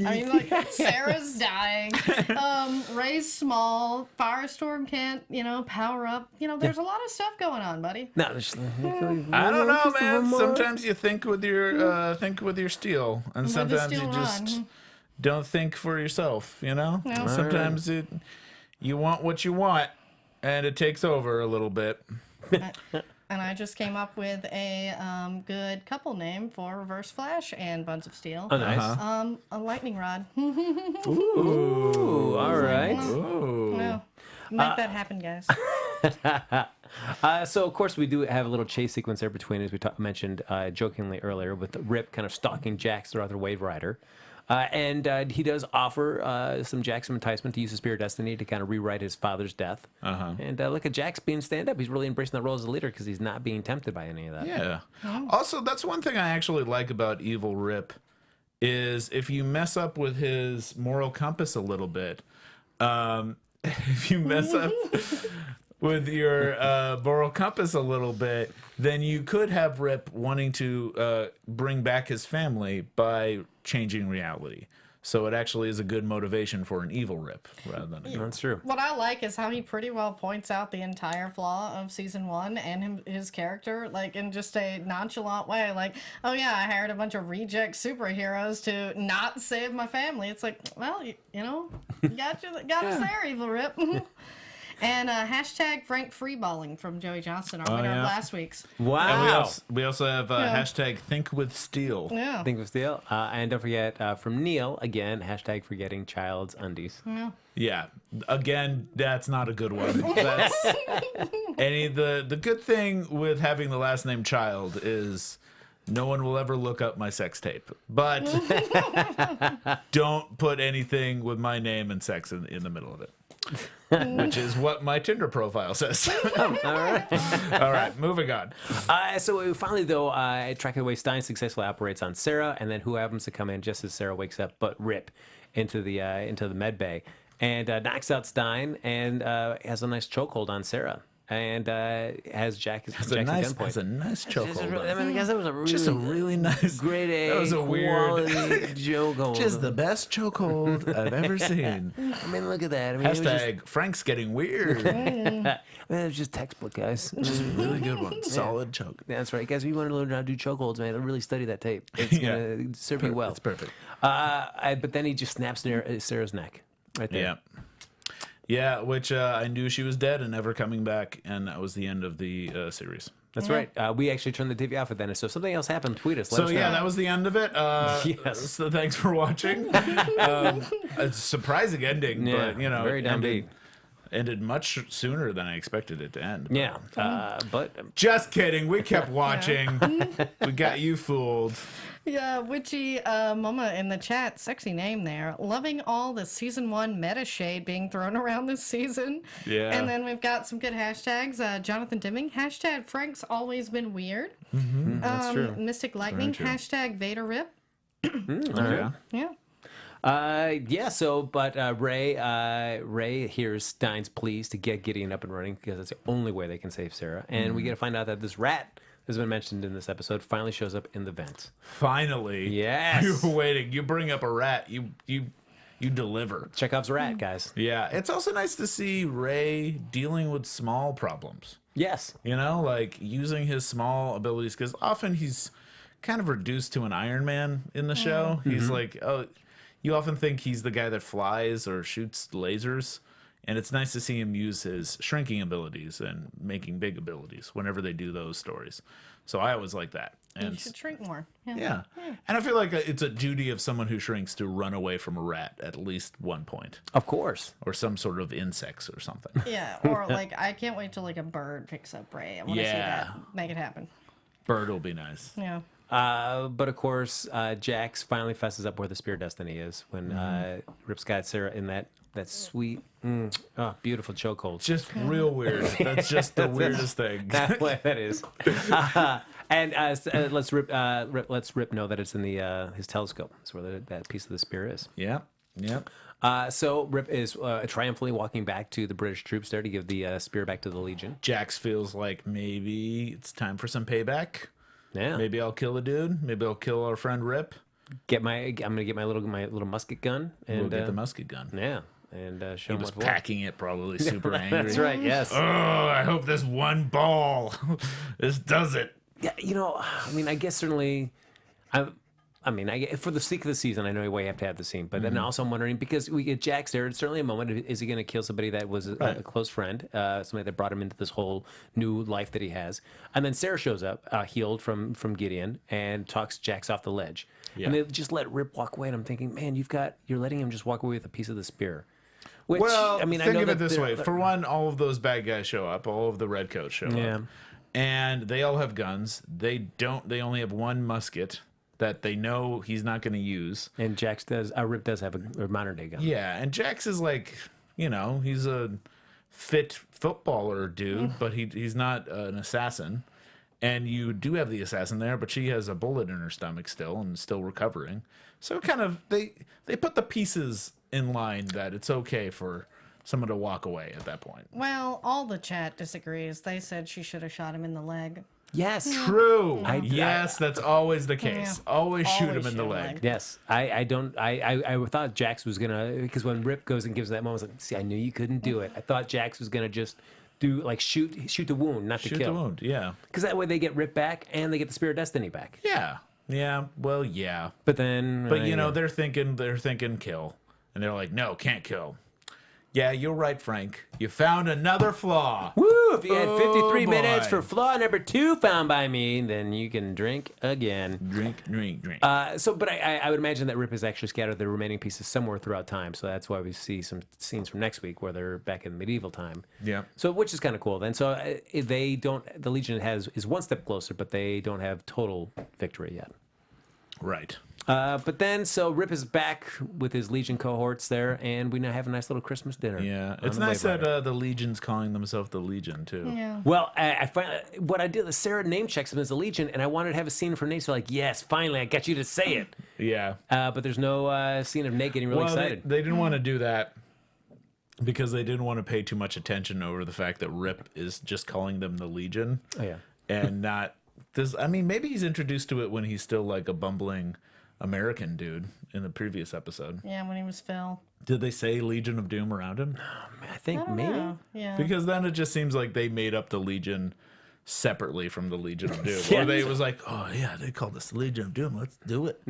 Sarah's dying, Ray's small, Firestorm can't, power up. There's a lot of stuff going on, buddy. No, just, I don't know, man. Sometimes you think with your steel, and sometimes you steel just rod. don't think for yourself. Sometimes you want what you want, and it takes over a little bit. And I just came up with a good couple name for Reverse Flash and Buns of Steel. Oh, nice. A lightning rod. Ooh, all right. Ooh. No, make that happen, guys. So, of course, we do have a little chase sequence there between, as we mentioned jokingly earlier, with Rip kind of stalking Jax throughout the Wave Rider. And he does offer some Jax some enticement to use his Spear of Destiny to kind of rewrite his father's death. And look at Jax being stand-up. He's really embracing that role as a leader because he's not being tempted by any of that. Yeah. Also, that's one thing I actually like about Evil Rip is if you mess up with his moral compass a little bit, if you mess up with your moral compass a little bit, then you could have Rip wanting to bring back his family by changing reality. So it actually is a good motivation for an evil Rip rather than a good That's true. What I like is how he pretty well points out the entire flaw of season 1 and his character, like in just a nonchalant way. Like, oh yeah, I hired a bunch of reject superheroes to not save my family. It's like, well, you got us there, Evil Rip. And hashtag Frank Freeballing from Joey Johnston, our winner of last week's. Wow. And we also have hashtag Think with Steel. Yeah. Think of Steel. And don't forget, from Neil, again, hashtag Forgetting Child's Undies. Yeah. Again, that's not a good one. That's the good thing with having the last name Child is no one will ever look up my sex tape. But don't put anything with my name and sex in the middle of it. Which is what my Tinder profile says. All right. All right, moving on. So finally, though, tracking away, Stein successfully operates on Sarah, and then who happens to come in just as Sarah wakes up, but Rip, into the med bay, and knocks out Stein and has a nice chokehold on Sarah. and has Jack That's Jack's a nice, gunpoint. that's a nice chokehold. I mean, I guess that was a really nice, grade A that was a quality weird chokehold. Just the best chokehold I've ever seen. I mean, look at that. I mean, Hashtag Frank's getting weird. Man, it was just textbook, guys. Just really good one. Solid choke. That's right, guys. If you want to learn how to do chokeholds, man, really study that tape. It's gonna serve you well. It's perfect. But then he just snaps Sarah's neck right there. Yeah. Yeah, which I knew she was dead and never coming back, and that was the end of the series. That's right. We actually turned the TV off at then. So if something else happened, tweet us. Let So us know. yeah, that was the end of it. Yes. So thanks for watching. A surprising ending, Yeah, but you know, very downbeat. Ended much sooner than I expected it to end. Yeah, but Just kidding. We kept watching. We got you fooled. Yeah, Witchy Mama in the chat, sexy name there. Loving all the season 1 meta shade being thrown around this season. Yeah. And then we've got some good hashtags. Jonathan Dimming, hashtag Frank's always been weird. that's true. Mystic Lightning, true. hashtag Vader Rip. Yeah. Yeah. But Ray hears Stein's pleas to get Gideon up and running because that's the only way they can save Sarah. And we get to find out that this rat has been mentioned in this episode finally shows up in the vent. Finally. Yes. You were waiting. You bring up a rat. You deliver. Chekhov's rat, guys. Yeah. It's also nice to see Ray dealing with small problems. Yes. You know, like using his small abilities, because often he's kind of reduced to an Iron Man in the show. He's like, you often think he's the guy that flies or shoots lasers. And it's nice to see him use his shrinking abilities and making big abilities whenever they do those stories. So I always like that. You And should shrink more. yeah. And I feel like it's a duty of someone who shrinks to run away from a rat at least one point. Of course. Or some sort of insects or something. Yeah, or like, I can't wait till like a bird picks up Ray. I want to see that. Make it happen. Bird will be nice. Yeah. But of course, Jax finally fesses up where the Spear Destiny is when Rip's got Sarah in that sweet, beautiful chokehold. Just real weird. That's just the weirdest thing. That is. And let's Rip know that it's in the his telescope. That's where that piece of the spear is. Yeah. Yep. So Rip is triumphantly walking back to the British troops there to give the spear back to the Legion. Jax feels like maybe it's time for some payback. Yeah. Maybe I'll kill a dude. Maybe I'll kill our friend Rip. I'm gonna get my little musket gun and We'll get the musket gun. Yeah. And show He him was what for. packing it, probably super angry. That's right. Yes. Oh, I hope this one ball, this does it. Yeah, I mean, I guess certainly, for the sake of the season, I know we have to have the scene, but then also I'm wondering, because we get Jax there, it's certainly a moment, is he going to kill somebody that was a close friend, somebody that brought him into this whole new life that he has, and then Sarah shows up, healed from Gideon, and talks Jax off the ledge, and they just let Rip walk away, and I'm thinking, man, you're letting him just walk away with a piece of the spear. Which, Well, I mean, think I know of it that this way. For one, all of those bad guys show up. All of the redcoats show up. And they all have guns. They only have one musket that they know he's not going to use. And Rip does have a modern day gun. Yeah, and Jax is like, he's a fit footballer dude, but he's not an assassin. And you do have the assassin there, but she has a bullet in her stomach still and still recovering. So kind of they put the pieces in line that it's okay for someone to walk away at that point. Well, all the chat disagrees. They said she should have shot him in the leg. Yes. True. Yes, that's always the case. Yeah. Always shoot Always him in the shoot him leg. Yes, I thought Jax was gonna, because when Rip goes and gives that moment, I was like, see, I knew you couldn't do it. I thought Jax was gonna just do like shoot the wound, not to Shoot kill. the wound, yeah. Because that way they get Rip back and they get the Spirit of Destiny back. Yeah. Yeah. Well, yeah. But then, But they're thinking kill. And they're like, no, can't kill. Yeah, you're right, Frank. You found another flaw. woo! If you had 53 boy. minutes for flaw number 2 found by me, then you can drink again. Drink. But I would imagine that Rip has actually scattered the remaining pieces somewhere throughout time. So that's why we see some scenes from next week where they're back in medieval time. Yeah. So which is kind of cool then. So the Legion is one step closer, but they don't have total victory yet. Right. But then, so Rip is back with his Legion cohorts there, and we now have a nice little Christmas dinner. Yeah. on It's the nice Wave Rider. that the Legion's calling themselves the Legion, too. Yeah. Well, I find what I did is Sarah name checks him as the Legion, and I wanted to have a scene for Nate. So like, yes, finally, I got you to say it. Yeah. But there's no scene of Nate getting really excited. They didn't want to do that. because they didn't want to pay too much attention over the fact that Rip is just calling them the Legion. Oh, yeah. And not this. I mean, maybe he's introduced to it when he's still like a bumbling American dude in the previous episode. Yeah, when he was Phil. Did they say Legion of Doom around him? I think maybe. Know. Yeah. Because then it just seems like they made up the Legion separately from the Legion of Doom. Yeah. Or they was like, oh yeah, they called us the Legion of Doom. Let's do it.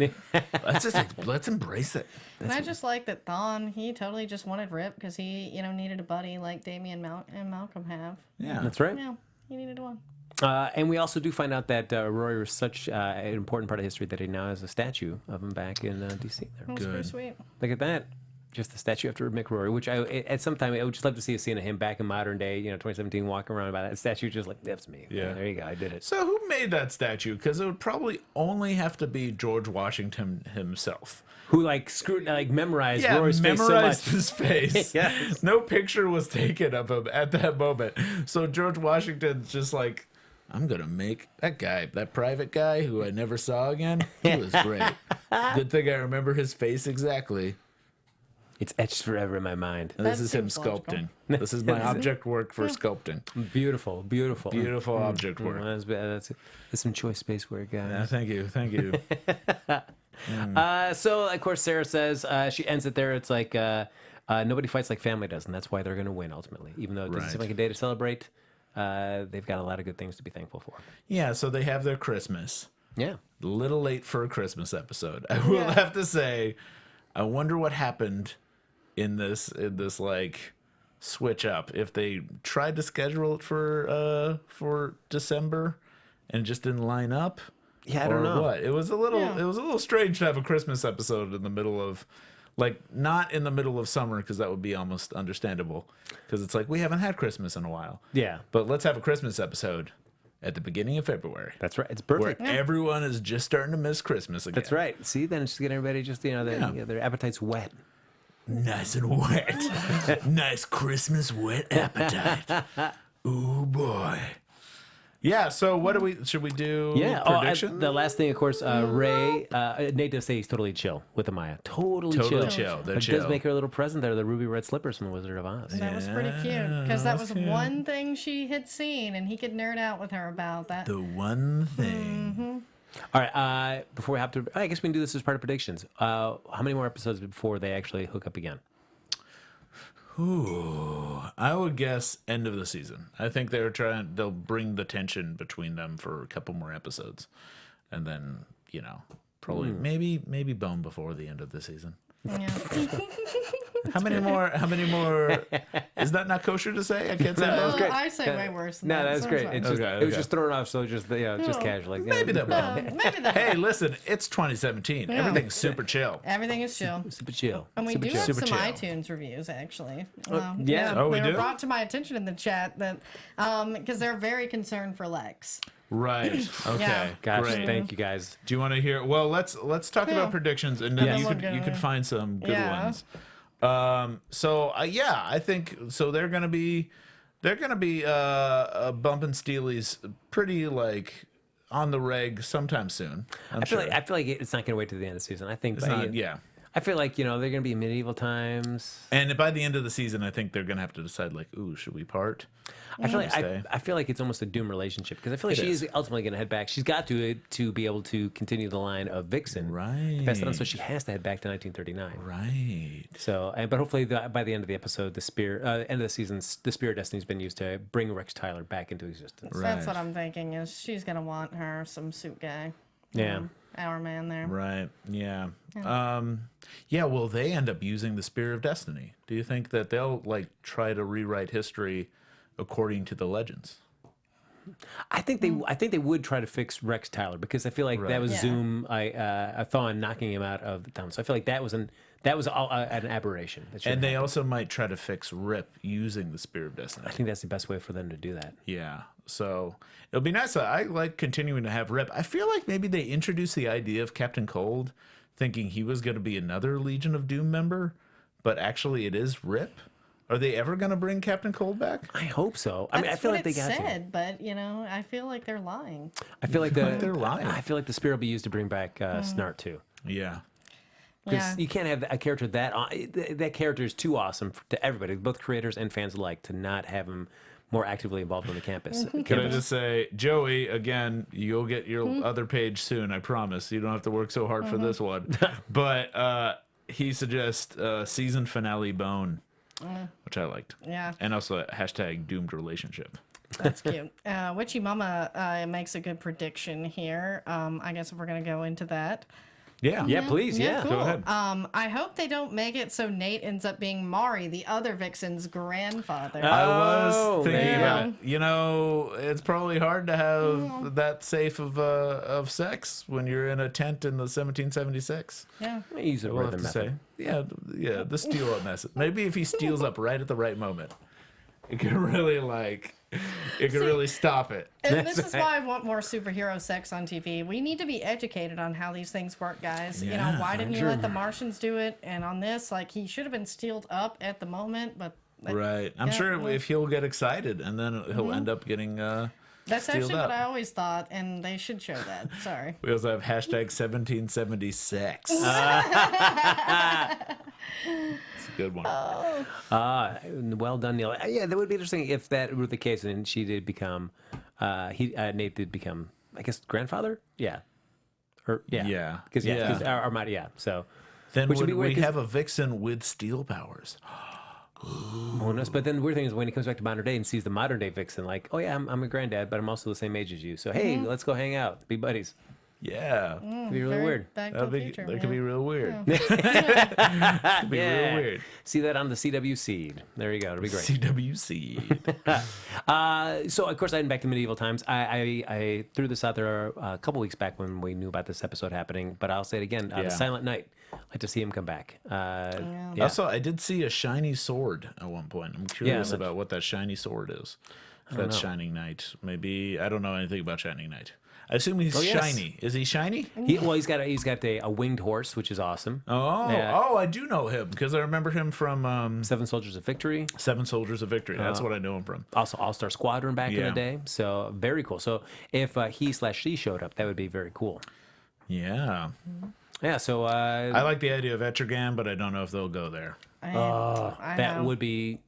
Let's embrace it. And I just like that Thawne, he totally just wanted Rip because he, needed a buddy like Damien and Malcolm have. Yeah. That's right. Yeah, he needed one. And we also do find out that Rory was such an important part of history that he now has a statue of him back in D.C. There. That was pretty sweet. Look at that. Just the statue after Mick Rory, which at some time I would just love to see a scene of him back in modern day, 2017, walking around by that statue, just like, that's me. Yeah. There you go. I did it. So who made that statue? Because it would probably only have to be George Washington himself. Who memorized Rory's face so memorized much. his face. Yes. No picture was taken of him at that moment. So George Washington's just like, I'm going to make that private guy who I never saw again, he was great. Good thing I remember his face exactly. It's etched forever in my mind. And this That is him seems logical. sculpting. This is my object work for sculpting. Beautiful, beautiful. Beautiful object work. That's some choice space work, guys. Yeah, thank you. So, of course, Sarah says, she ends it there. It's like, nobody fights like family does, and that's why they're going to win, ultimately. Even though it doesn't seem like a day to celebrate, they've got a lot of good things to be thankful for. Yeah, so they have their Christmas. Yeah. A little late for a Christmas episode. I will have to say, I wonder what happened in this like switch up. If they tried to schedule it for December and it just didn't line up. Yeah, I don't know. What? It was a little strange to have a Christmas episode in the middle of, like, not in the middle of summer, because that would be almost understandable. Because it's like, we haven't had Christmas in a while. Yeah. But let's have a Christmas episode at the beginning of February. That's right. It's perfect. Where everyone is just starting to miss Christmas again. That's right. See, then it's just getting everybody just, their appetite's wet. Nice and wet. Nice Christmas wet appetite. Ooh, boy. Yeah, so what should we do predictions? The last thing, of course, Ray, Nate does say he's totally chill with Amaya. Totally chill. They're But chill. does make her a little present there, the ruby red slippers from the Wizard of Oz. That was pretty cute because that was one thing she had seen, and he could nerd out with her about that. The one thing. All right, before we have to, I guess we can do this as part of predictions. How many more episodes before they actually hook up again? Ooh, I would guess end of the season. I think they'll bring the tension between them for a couple more episodes. And then, probably maybe bone before the end of the season. Yeah. How many more? Is that not kosher to say? I can't say that. great. I say way worse than that. No, that was so great. it's It fine. was, it was just thrown off, so just just casually. Maybe that will. Maybe that. Hey, listen, it's 2017. Everything's super chill. Everything is chill. Super chill. And we Super do chill. have Super some chill. iTunes reviews, actually. yeah. Oh, we they were do? brought to my attention in the chat that because they're very concerned for Lex. Right. Okay. Yeah. Gosh, Great. thank you guys. Do you want to hear? Well, let's talk about predictions, and then Yeah. you could find some good Yeah. ones. So I think so. They're gonna be bumping Steely's pretty like on the reg sometime soon. I feel like it's not going to wait to the end of the season. I think It's not, yeah. I feel like they're going to be medieval times. And by the end of the season, I think they're gonna have to decide like, ooh, should we part? I feel like Stay. I feel like it's almost a Doom relationship because I feel like It she is. is ultimately going to head back. She's got to be able to continue the line of Vixen. Right. Pass it on, so she has to head back to 1939. Right. So, but hopefully by the end of the episode, end of the season, the Spear of Destiny's been used to bring Rex Tyler back into existence. Right. That's what I'm thinking is she's going to want her some suit guy. Yeah. Our man there. Right. Yeah. Yeah. Will they end up using the Spear of Destiny? Do you think that they'll like try to rewrite history according to the legends? I think they would try to fix Rex Tyler because I feel like that was Yeah. Zoom, Thawne knocking him out of the town. So I feel like that was an aberration. That shouldn't And they happen. also might try to fix Rip using the Spear of Destiny. I think that's the best way for them to do that. Yeah. So it'll be nice. I like continuing to have Rip. I feel like maybe they introduced the idea of Captain Cold thinking he was going to be another Legion of Doom member, but actually it is Rip. Are they ever going to bring Captain Cold back? I hope so. I mean, I That's feel what like they it got said, but I feel like they're lying. to. I feel like like they're lying. I feel like the Spear will be used to bring back Snart too. Yeah. Because you can't have a character that character is too awesome to everybody, both creators and fans alike, to not have him more actively involved on the campus. Can I just say, Joey, again, you'll get your other page soon, I promise. You don't have to work so hard for this one. But he suggests season finale bone, which I liked. Yeah. And also hashtag doomed relationship. That's cute. Witchy Mama makes a good prediction here. I guess if we're going to go into that. Yeah, please, Cool. Go ahead. I hope they don't make it so Nate ends up being Mari, the other Vixen's grandfather. I was thinking man. about, it's probably hard to have that safe of sex when you're in a tent in the 1776. Yeah. Use a We'll rhythm have to method. say. Yeah, the steal up method. Maybe if he steals up right at the right moment, it could really really stop it. And this is why I want more superhero sex on TV. We need to be educated on how these things work, guys. Yeah, Why didn't you true. let the Martians do it? And on this, he should have been steeled up at the moment, but Right. I'm sure if he'll get excited and then he'll end up getting that's steeled actually up. what I always thought, and they should show that. Sorry. We also have hashtag 1776. It's a good one. Well done, Neil. Yeah, that would be interesting if that were the case, and she did become, Nate did become, I guess, grandfather. Yeah, Yeah. because Armada. Yeah, so Then which would would be weird we 'cause- have a vixen with steel powers? who knows? But then the weird thing is when he comes back to modern day and sees the modern day Vixen, like, oh yeah, I'm a granddad, but I'm also the same age as you. So hey, let's go hang out, be buddies. Yeah. It'd be really Very weird. Back to That the Future. could be real weird. Yeah. Could be real weird. See that on the CW seed. There you go. It'll be great. CWC. So of course, I went back to medieval times. I threw this out there a couple weeks back when we knew about this episode happening, but I'll say it again. The Silent Night. I'd like to see him come back. Yeah. Also, I did see a shiny sword at one point. I'm curious about what that shiny sword is. If that's Shining Knight. Maybe I don't know anything about Shining Knight. I assume he's shiny. Is he shiny? He's got a winged horse, which is awesome. I do know him because I remember him from Seven Soldiers of Victory. Seven Soldiers of Victory. That's what I know him from. Also All-Star Squadron back in the day. So very cool. So if he/she showed up, that would be very cool. Yeah. Yeah, so I like the idea of Etrigan, but I don't know if they'll go there. that would be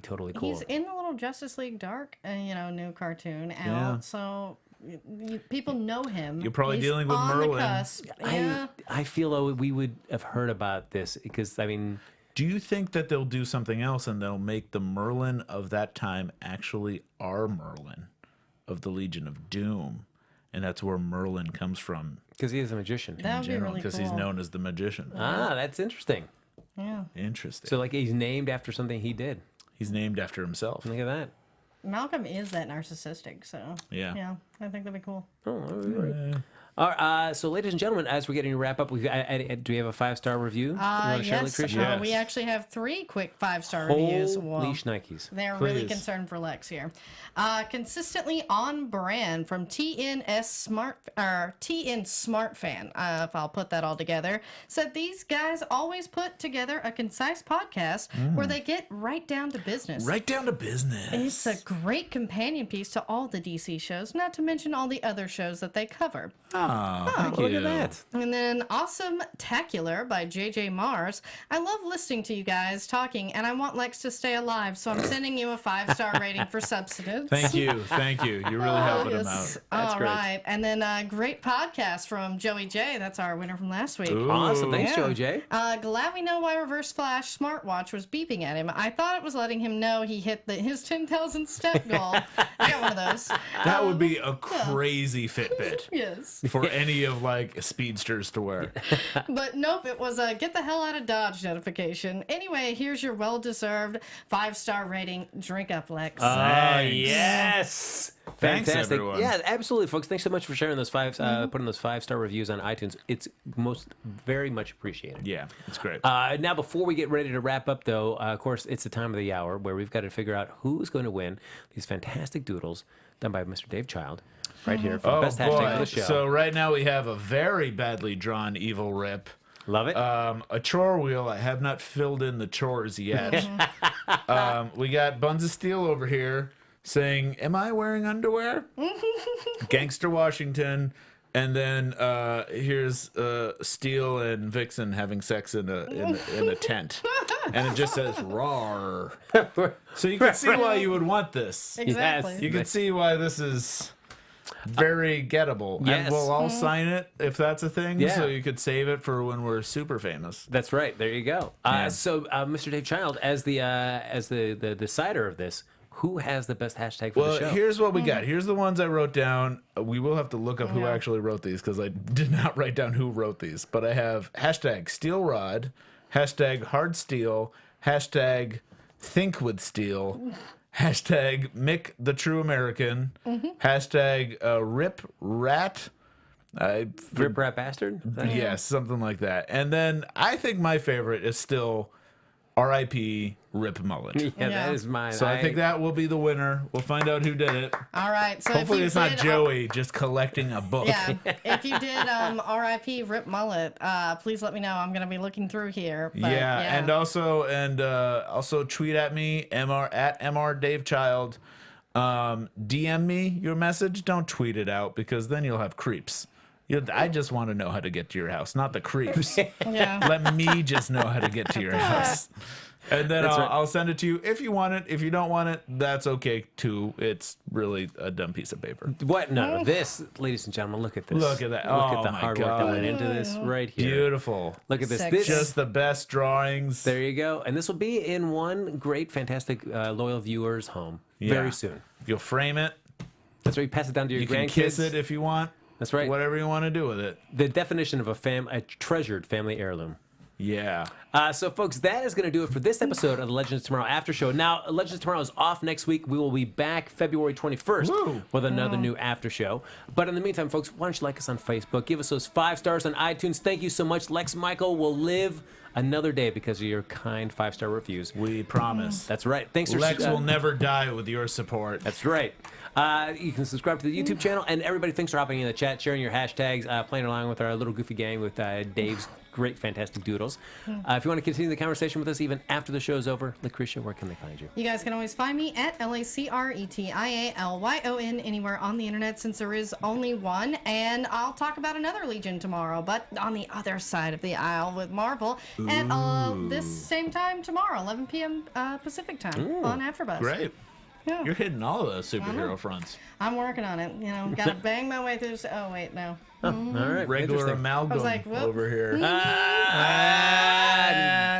totally cool. He's in the little Justice League Dark, new cartoon out. So people know him. You're probably He's dealing with on Merlin. The cusp. Yeah. I feel though we would have heard about this because, I mean... Do you think that they'll do something else and they'll make the Merlin of that time actually our Merlin of the Legion of Doom? And that's where Merlin comes from. Because he is a magician. That would be really Because cool. he's known as the magician. That's interesting. Yeah. Interesting. So, he's named after something he did. He's named after himself. Look at that. Malcolm is that narcissistic, so Yeah. I think that'd be cool. All right, so ladies and gentlemen, as we're getting to wrap up, do we have a 5-star review? You wanna share, Yes, Lacretia? Yes. we actually have 3 quick 5-star reviews. Holy shnikes. They're really Please. concerned for Lex here. Consistently on brand from TN Smart Fan, if I'll put that all together, said these guys always put together a concise podcast where they get right down to business. Right down to business. It's a great companion piece to all the DC shows, not to mention all the other shows that they cover. Oh, thank Look you. at that. And then Awesome Tacular by JJ Mars. I love listening to you guys talking, and I want Lex to stay alive, so I'm sending you a 5-star rating for substance. Thank you. Thank you. You're really helping him out. All great. right. And then great podcast from Joey J. That's our winner from last week. Ooh. Awesome. Thanks, Yeah. Joey J. Glad we know why Reverse Flash smartwatch was beeping at him. I thought it was letting him know he hit his 10,000 step goal. I got one of those. That would be a crazy Fitbit Yes. for any of speedsters to wear. But nope, it was a get the hell out of Dodge notification. Anyway, here's your well-deserved 5-star rating. Drink up, Lex. Yes. Thanks, Fantastic. everyone. Yeah, absolutely, folks. Thanks so much for sharing those putting those 5-star reviews on iTunes. It's very much appreciated. Yeah, it's great. Now, before we get ready to wrap up, though, of course, it's the time of the hour where we've got to figure out who's going to win these fantastic doodles done by Mr. Dave Child, right here for the best hashtag for the show. So right now we have a very badly drawn evil rip. Love it. A chore wheel. I have not filled in the chores yet. We got Buns of Steel over here saying, "Am I wearing underwear?" Gangster Washington. And then here's Steel and Vixen having sex in a tent, and it just says "rawr." So you can see why you would want this. Exactly. Yes. You can see why this is very gettable, yes. and we'll all sign it if that's a thing. Yeah. So you could save it for when we're super famous. That's right. There you go. Yeah. So, Mr. Dave Child, as the decider of this, who has the best hashtag for the show? Well, here's what we got. Here's the ones I wrote down. We will have to look up who actually wrote these because I did not write down who wrote these. But I have hashtag Steel Rod, hashtag Hard Steel, hashtag Think with Steel, hashtag Mick the True American, hashtag Rip Rat. Rip Rat Bastard? Yes, something like that. And then I think my favorite is still R.I.P. Rip Mullet. Yeah, that is mine. So I think that will be the winner. We'll find out who did it. All right. So Hopefully if you it's not did, Joey just collecting a book. Yeah. If you did R.I.P. Rip Mullet, please let me know. I'm going to be looking through here. But, And also tweet at me at Mr. Dave Child. DM me your message. Don't tweet it out because then you'll have creeps. I just want to know how to get to your house, not the creeps. Yeah. Let me just know how to get to your house. And then I'll send it to you if you want it. If you don't want it, that's okay too. It's really a dumb piece of paper. What? No, this, ladies and gentlemen, look at this. Look at that. Look Oh at the my hard work that God. went into this right here. Beautiful. Look at this. Sexy. This Just the best drawings. There you go. And this will be in one great, fantastic, loyal viewer's home very soon. You'll frame it. That's right. You pass it down to your You grandkids. can kiss it if you want. That's right. Whatever you want to do with it. The definition of a treasured family heirloom. Yeah. So, folks, that is going to do it for this episode of the Legends Tomorrow After Show. Now, Legends Tomorrow is off next week. We will be back February 21st Woo. with another new after show. But in the meantime, folks, why don't you like us on Facebook? Give us those 5 stars on iTunes. Thank you so much. Lex Michael will live another day because of your kind 5-star reviews. We promise. That's right. Thanks for Lex will never die with your support. That's right. You can subscribe to the YouTube channel. And everybody, thanks for hopping in the chat, sharing your hashtags, playing along with our little goofy gang with Dave's great, fantastic doodles. If you want to continue the conversation with us even after the show's over, Lacretia, where can they find you? You guys can always find me at LACRETIALYON anywhere on the internet since there is only one. And I'll talk about another Legion tomorrow, but on the other side of the aisle with Marvel at this same time tomorrow, 11 p.m. Pacific time on AfterBuzz. Great. Yeah. You're hitting all of those superhero fronts. I'm working on it. You know, gotta bang my way through this. Oh, wait, no. All right. Regular Interesting. amalgam I was like, whoop. over here.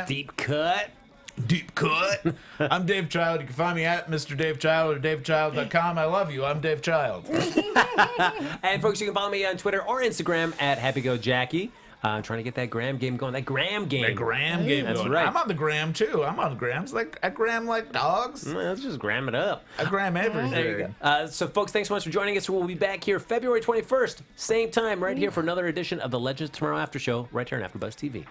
Deep cut. Deep cut. I'm Dave Child. You can find me at Mr. Dave Child or DaveChild.com. I love you. I'm Dave Child. And, folks, you can follow me on Twitter or Instagram at HappyGoJackie. I'm trying to get that Graham game going. That Graham game. The Graham game. That's going. right. I'm on the Graham too. I'm on Grams. I Graham like dogs. Let's just Graham it up. I Graham everything. There you go. So, folks, thanks so much for joining us. We'll be back here February 21st, same time, right here for another edition of the Legends Tomorrow After Show, right here on AfterBuzz TV.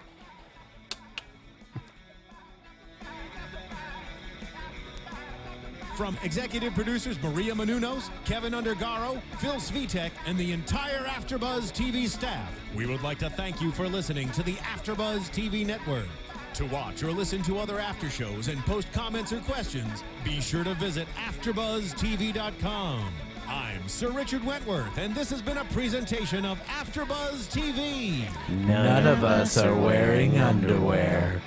From executive producers Maria Menounos, Kevin Undergaro, Phil Fedak, and the entire AfterBuzz TV staff, we would like to thank you for listening to the AfterBuzz TV network. To watch or listen to other after shows and post comments or questions, be sure to visit AfterBuzzTV.com. I'm Sir Richard Wentworth, and this has been a presentation of AfterBuzz TV. None of us are wearing underwear.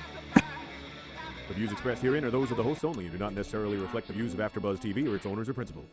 The views expressed herein are those of the hosts only and do not necessarily reflect the views of AfterBuzz TV or its owners or principals.